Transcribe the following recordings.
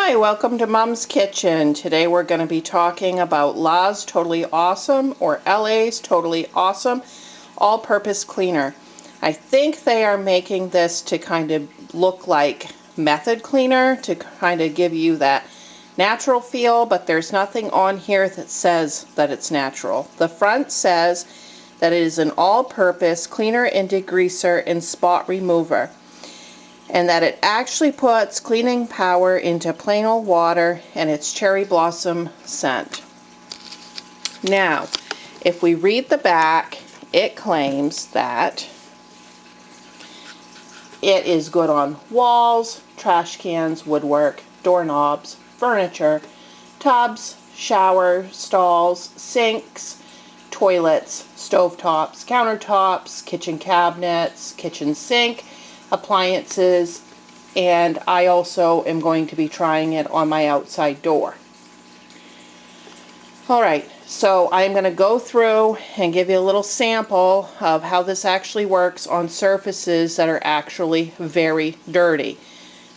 Hi, welcome to Mom's Kitchen. Today we're going to be talking about La's Totally Awesome, or LA's Totally Awesome All-Purpose Cleaner. I think they are making this to kind of look like method cleaner, to kind of give you that natural feel, but there's nothing on here that says that it's natural. The front says that it is an all-purpose cleaner and degreaser and spot remover, and that it actually puts cleaning power into plain old water, and it's cherry blossom scent. Now, if we read the back, it claims that it is good on walls, trash cans, woodwork, doorknobs, furniture, tubs, shower stalls, sinks, toilets, stovetops, countertops, kitchen cabinets, kitchen sink, appliances, and I also am going to be trying it on my outside door. Alright, so I'm going to go through and give you a little sample of how this actually works on surfaces that are actually very dirty.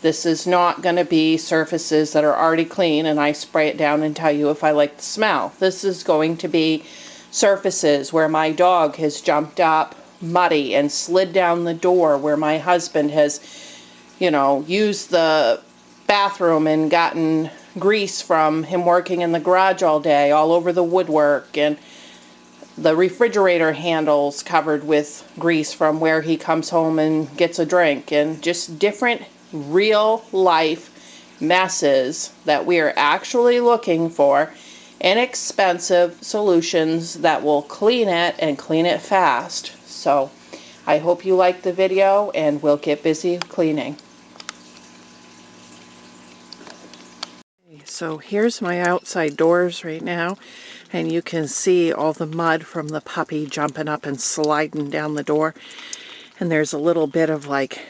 This is not going to be surfaces that are already clean and I spray it down and tell you if I like the smell. This is going to be surfaces where my dog has jumped up muddy and slid down the door, where my husband has, used the bathroom and gotten grease from him working in the garage all day all over the woodwork, and the refrigerator handles covered with grease from where he comes home and gets a drink, and just different real life messes that we are actually looking for inexpensive solutions that will clean it and clean it fast. So I hope you like the video, and we'll get busy cleaning. So here's my outside doors right now, and you can see all the mud from the puppy jumping up and sliding down the door, and there's a little bit of like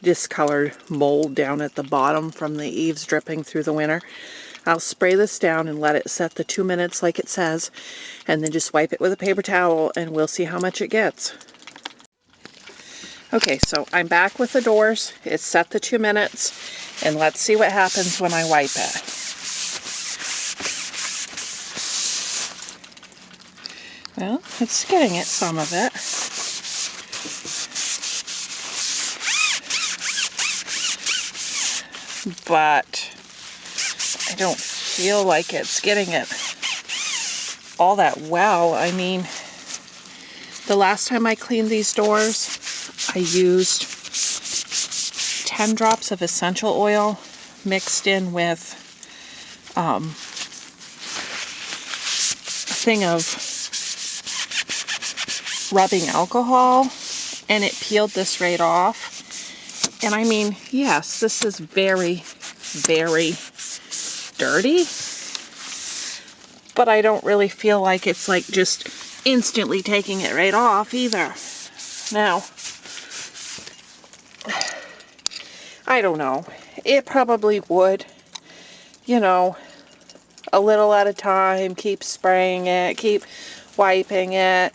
discolored mold down at the bottom from the eaves dripping through the winter. I'll spray this down and let it set the 2 minutes like it says, and then just wipe it with a paper towel and we'll see how much it gets. Okay, so I'm back with the doors. It's set the 2 minutes, and let's see what happens when I wipe it. Well, it's getting it, some of it. But I don't feel like it's getting it all that well. I mean, the last time I cleaned these doors, I used 10 drops of essential oil mixed in with a thing of rubbing alcohol, and it peeled this right off. And I mean, yes, this is very, very dirty, but I don't really feel like it's like just instantly taking it right off either. Now, I don't know. It probably would, a little at a time, keep spraying it, keep wiping it.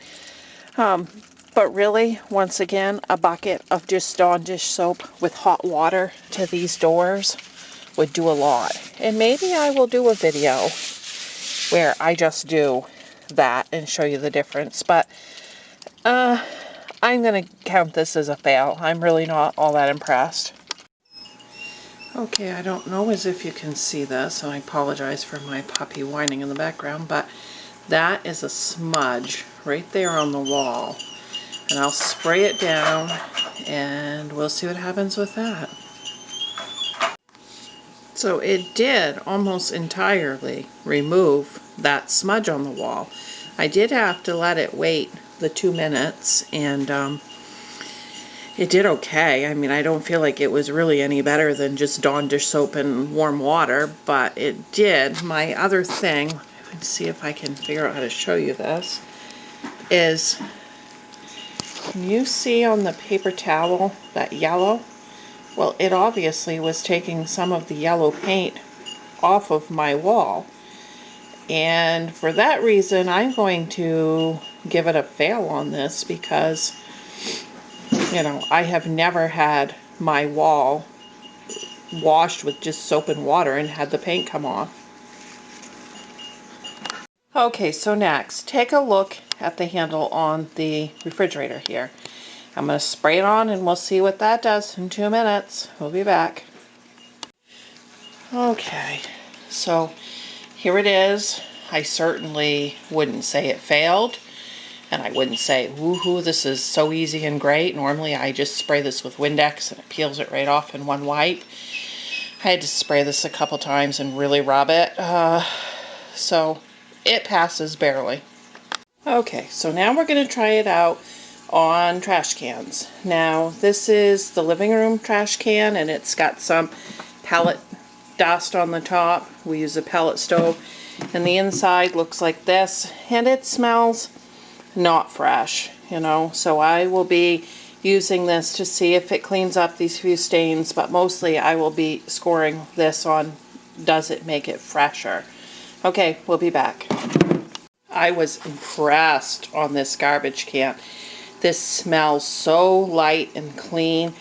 But really, once again, a bucket of just Dawn dish soap with hot water to these doors would do a lot. And maybe I will do a video where I just do that and show you the difference. But I'm going to count this as a fail. I'm really not all that impressed. Okay, I don't know as if you can see this, and I apologize for my puppy whining in the background, but that is a smudge right there on the wall. And I'll spray it down, and we'll see what happens with that. So it did almost entirely remove that smudge on the wall. I did have to let it wait the 2 minutes, and it did okay. I mean, I don't feel like it was really any better than just Dawn dish soap and warm water, but it did. My other thing, let's see if I can figure out how to show you this, is, can you see on the paper towel that yellow? Well, it obviously was taking some of the yellow paint off of my wall. And for that reason, I'm going to give it a fail on this, because, I have never had my wall washed with just soap and water and had the paint come off. Okay, so next, take a look at the handle on the refrigerator here. I'm going to spray it on and we'll see what that does in 2 minutes. We'll be back. Okay, so here it is. I certainly wouldn't say it failed, and I wouldn't say, woohoo, this is so easy and great. Normally I just spray this with Windex and it peels it right off in one wipe. I had to spray this a couple times and really rub it, so it passes barely. Okay, so now we're going to try it out on trash cans. Now, this is the living room trash can, and it's got some pellet dust on the top. We use a pellet stove, and the inside looks like this, and it smells not fresh, you know. So I will be using this to see if it cleans up these few stains, but mostly I will be scoring this on, does it make it fresher? Okay, we'll be back. I was impressed on this garbage can. This smells so light and clean,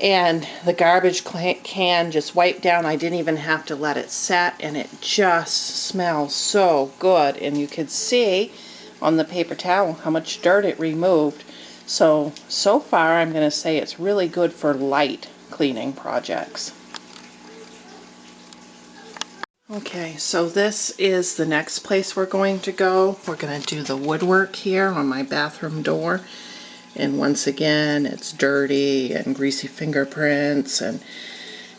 and the garbage can just wiped down. I didn't even have to let it set, and it just smells so good. And you could see on the paper towel how much dirt it removed. So far I'm going to say it's really good for light cleaning projects. Okay, so this is the next place we're going to go. We're going to do the woodwork here on my bathroom door. And once again, it's dirty and greasy fingerprints and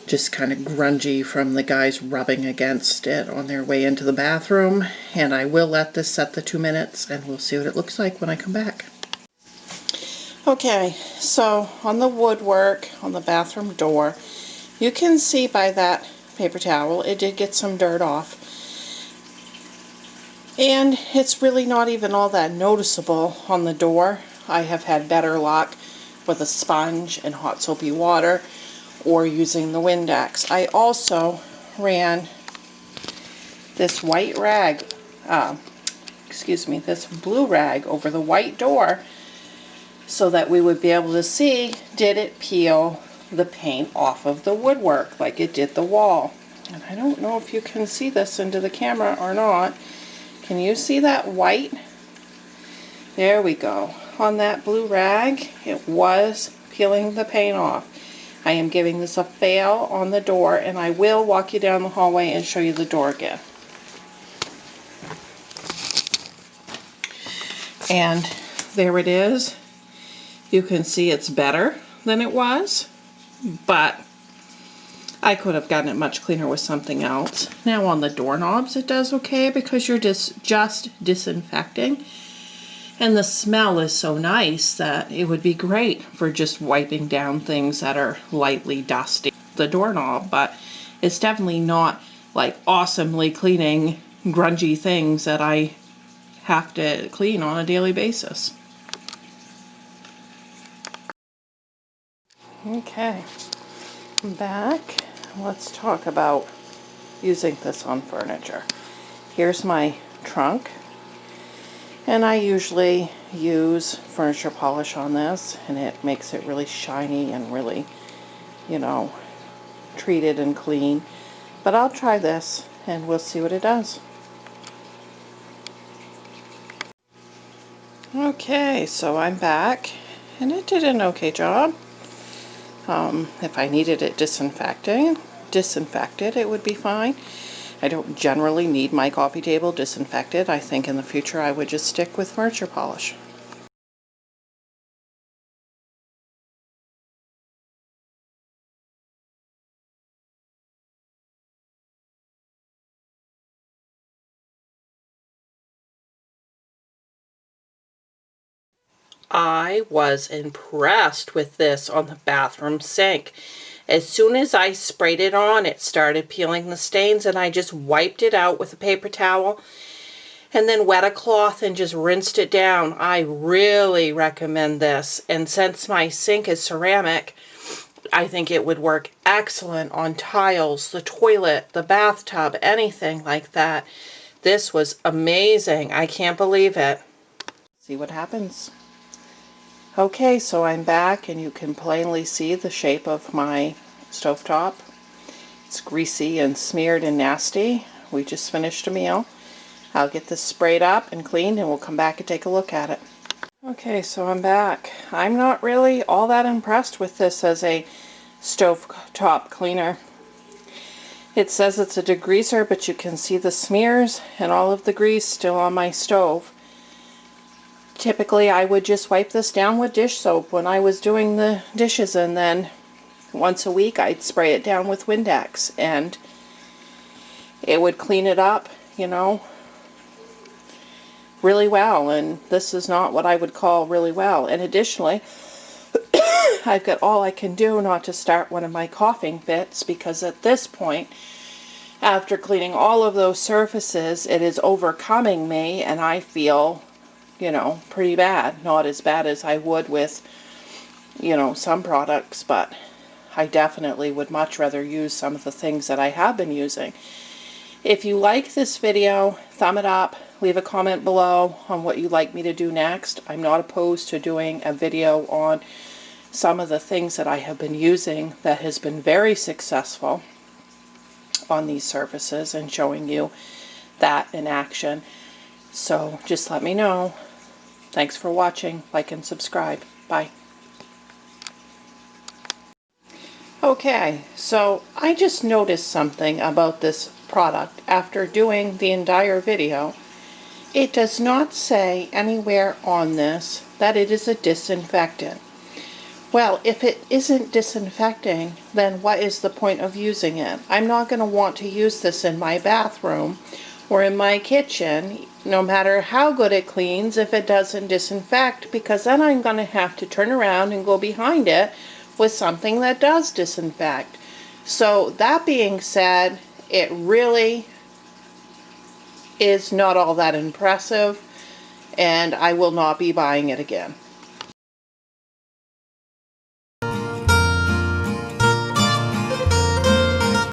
just kind of grungy from the guys rubbing against it on their way into the bathroom. And I will let this set the 2 minutes and we'll see what it looks like when I come back. Okay, so on the woodwork on the bathroom door, you can see by that paper towel it did get some dirt off. And it's really not even all that noticeable on the door. I have had better luck with a sponge and hot soapy water or using the Windex. I also ran this white rag, this blue rag over the white door so that we would be able to see, did it peel the paint off of the woodwork like it did the wall. And I don't know if you can see this into the camera or not. Can you see that white? There we go. On that blue rag, it was peeling the paint off. I am giving this a fail on the door, and I will walk you down the hallway and show you the door again. And there it is. You can see it's better than it was, but I could have gotten it much cleaner with something else. Now on the doorknobs it does okay because you're just disinfecting. And the smell is so nice that it would be great for just wiping down things that are lightly dusty. The doorknob, but it's definitely not like awesomely cleaning grungy things that I have to clean on a daily basis. Okay, I'm back. Let's talk about using this on furniture. Here's my trunk. And I usually use furniture polish on this, and it makes it really shiny and really, you know, treated and clean. But I'll try this and we'll see what it does. Okay, so I'm back, and it did an okay job. If I needed it disinfected, it would be fine. I don't generally need my coffee table disinfected. I think in the future I would just stick with furniture polish. I was impressed with this on the bathroom sink. As soon as I sprayed it on, it started peeling the stains, and I just wiped it out with a paper towel and then wet a cloth and just rinsed it down. I really recommend this, and since my sink is ceramic, I think it would work excellent on tiles, the toilet, the bathtub, anything like that. This was amazing. I can't believe it. See what happens. Okay, so I'm back, and you can plainly see the shape of my stovetop. It's greasy and smeared and nasty. We just finished a meal. I'll get this sprayed up and cleaned and we'll come back and take a look at it. Okay, so I'm back. I'm not really all that impressed with this as a stovetop cleaner. It says it's a degreaser, but you can see the smears and all of the grease still on my stove. Typically, I would just wipe this down with dish soap when I was doing the dishes, and then once a week I'd spray it down with Windex, and it would clean it up, you know, really well. And this is not what I would call really well. And additionally, I've got all I can do not to start one of my coughing fits, because at this point, after cleaning all of those surfaces, it is overcoming me and I feel, you know, pretty bad. Not as bad as I would with, you know, some products, but I definitely would much rather use some of the things that I have been using. If you like this video, thumb it up, leave a comment below on what you'd like me to do next. I'm not opposed to doing a video on some of the things that I have been using that has been very successful on these surfaces and showing you that in action. So just let me know. Thanks for watching. Like and subscribe. Bye. Okay, so I just noticed something about this product after doing the entire video. It does not say anywhere on this that it is a disinfectant. Well, if it isn't disinfecting, then what is the point of using it? I'm not going to want to use this in my bathroom or in my kitchen, no matter how good it cleans, if it doesn't disinfect, because then I'm going to have to turn around and go behind it with something that does disinfect. So that being said, it really is not all that impressive, and I will not be buying it again.